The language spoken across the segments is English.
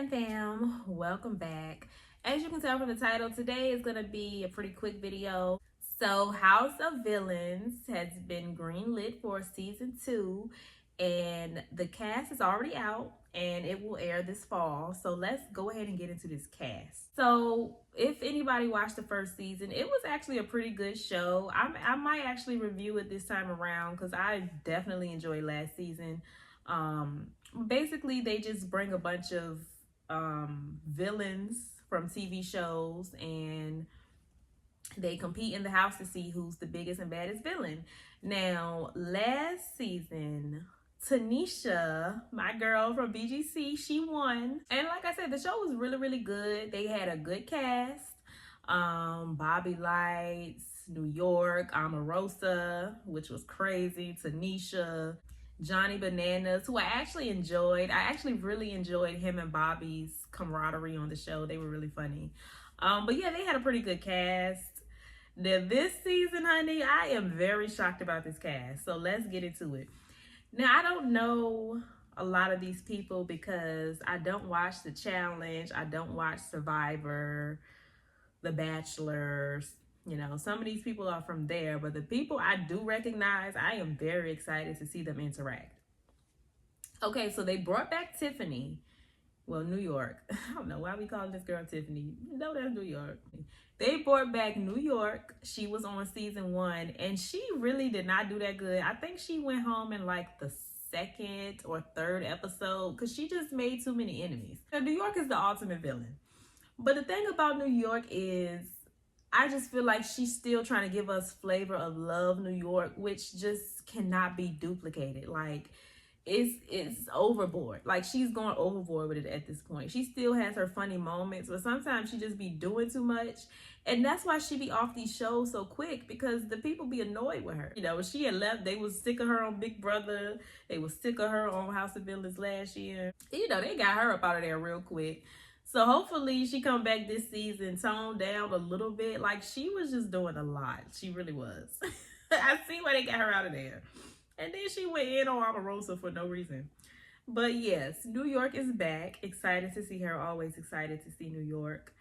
fam, welcome back. As you can tell from the title, today is going to be a pretty quick video. So House of Villains has been greenlit for season 2, and the cast is already out and it will air this fall. So let's go ahead and get into this cast. So if anybody watched the first season, it was actually a pretty good show. I might actually review it this time around because I definitely enjoyed last season. Basically they just bring a bunch of villains from TV shows and they compete in the house to see who's the biggest and baddest villain. Now, last season, Tanisha, my girl from BGC, she won. And like I said, the show was really, really good. They had a good cast. Bobby Lights, New York, Omarosa, which was crazy, Tanisha, Johnny Bananas, who I actually enjoyed. I actually really enjoyed him and Bobby's camaraderie on the show. They were really funny. But yeah, they had a pretty good cast. Now this season, honey, I am very shocked about this cast. So let's get into it. Now, I don't know a lot of these people because I don't watch The Challenge. I don't watch Survivor, The Bachelor. You know, some of these people are from there, but the people I do recognize, I am very excited to see them interact. Okay, so they brought back Tiffany. Well, New York. I don't know why we call this girl Tiffany. No, that's New York. They brought back New York. She was on season 1, and she really did not do that good. I think she went home in like the 2nd or 3rd episode because she just made too many enemies. Now, New York is the ultimate villain. But the thing about New York is I just feel like she's still trying to give us flavor of Love New York, which just cannot be duplicated. Like, it's overboard. Like, she's going overboard with it at this point. She still has her funny moments, but sometimes she just be doing too much. And that's why she be off these shows so quick, because the people be annoyed with her. You know, when she had left, they was sick of her on Big Brother. They was sick of her on House of Villains last year. You know, they got her up out of there real quick. So hopefully she come back this season, toned down a little bit. Like, she was just doing a lot. She really was. I see why they got her out of there. And then she went in on Omarosa for no reason. But yes, New York is back. Excited to see her. Always excited to see New York.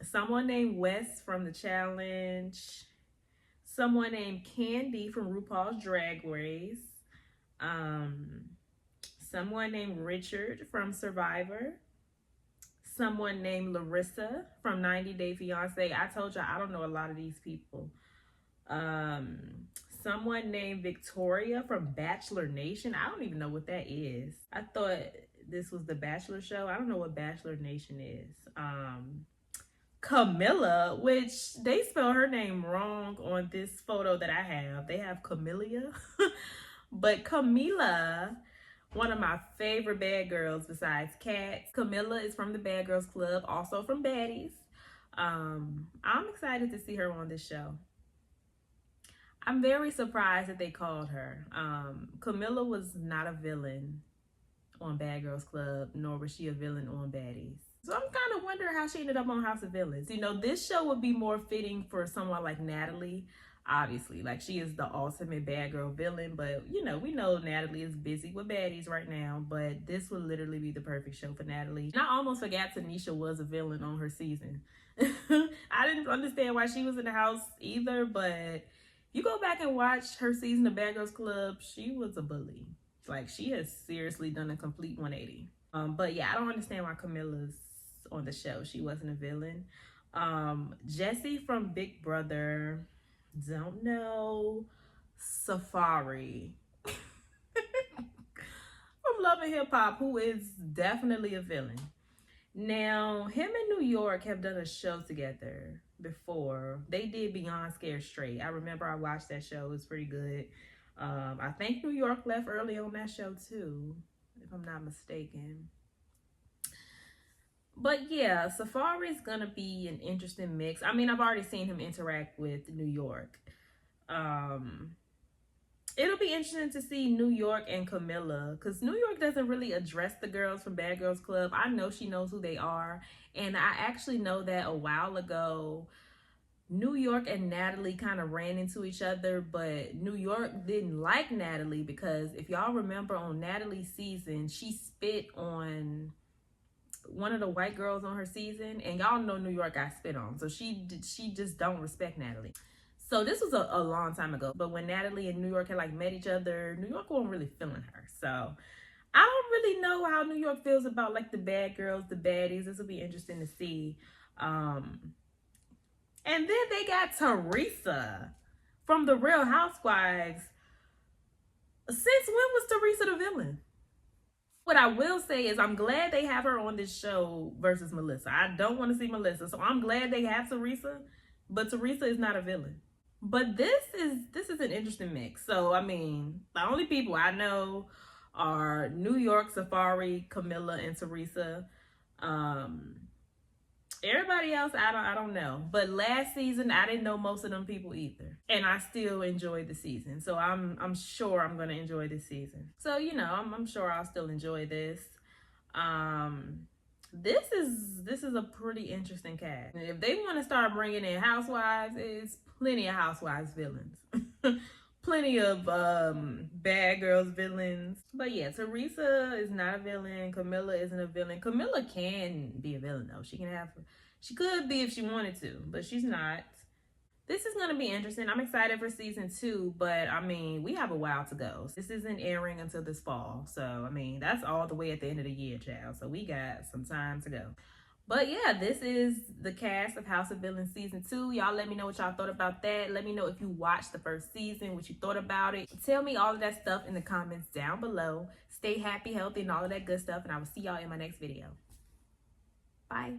Someone named Wes from The Challenge. Someone named Candy from RuPaul's Drag Race. Someone named Richard from Survivor. Someone named Larissa from 90 Day Fiance. I told y'all I don't know a lot of these people. Someone named Victoria from Bachelor Nation. I don't even know what that is. I thought this was the Bachelor show. I don't know what Bachelor Nation is. Camilla, which they spell her name wrong on this photo that I have. They have Camilla. But Camilla, one of my favorite bad girls besides Kat. Camilla is from the Bad Girls Club, also from Baddies. I'm excited to see her on this show. I'm very surprised that they called her. Camilla was not a villain on Bad Girls Club, nor was she a villain on Baddies. So I'm kind of wondering how she ended up on House of Villains. You know, this show would be more fitting for someone like Natalie. Obviously, like, she is the ultimate bad girl villain, but you know, we know Natalie is busy with baddies right now, but this would literally be the perfect show for Natalie. And I almost forgot Tanisha was a villain on her season. I didn't understand why she was in the house either, but you go back and watch her season of Bad Girls Club, she was a bully. Like, she has seriously done a complete 180. But yeah, I don't understand why Camilla's on the show. She wasn't a villain. Jesse from Big Brother, don't know. Safaree from Love and Hip Hop, who is definitely a villain. Now, him and New York have done a show together before. They did Beyond Scared Straight. I remember I watched that show. It was pretty good. I think New York left early on that show too, if I'm not mistaken. But yeah, Safaree's gonna be an interesting mix. I mean, I've already seen him interact with New York. It'll be interesting to see New York and Camilla, because New York doesn't really address the girls from Bad Girls Club. I know she knows who they are, and I actually know that a while ago New York and Natalie kind of ran into each other, but New York didn't like Natalie because if y'all remember on Natalie's season, she spit on one of the white girls on her season, and y'all know New York got spit on, so she just don't respect Natalie. So this was a long time ago, but when Natalie and New York had like met each other, New York wasn't really feeling her. So I don't really know how New York feels about like the bad girls, the baddies. This will be interesting to see. And then they got Teresa from the Real Housewives. Since when was Teresa the villain? What I will say is I'm glad they have her on this show versus Melissa. I don't want to see Melissa, so I'm glad they have Teresa, but Teresa is not a villain. But this is an interesting mix. So I mean, the only people I know are New York, Safaree, Camilla, and Teresa. Everybody else, I don't know. But last season, I didn't know most of them people either, and I still enjoyed the season. So I'm sure I'm gonna enjoy this season. So you know, I'm sure I'll still enjoy this. This is a pretty interesting cast. If they want to start bringing in housewives, it's plenty of housewives villains. Plenty of bad girls villains. But yeah, Teresa is not a villain. Camilla isn't a villain. Camilla can be a villain though. She could be if she wanted to, but she's not. This is gonna be interesting. I'm excited for season 2, but I mean, we have a while to go. This isn't airing until this fall. So I mean, that's all the way at the end of the year, child. So we got some time to go. But yeah, this is the cast of House of Villains season 2. Y'all let me know what y'all thought about that. Let me know if you watched the first season, what you thought about it. Tell me all of that stuff in the comments down below. Stay happy, healthy, and all of that good stuff. And I will see y'all in my next video. Bye.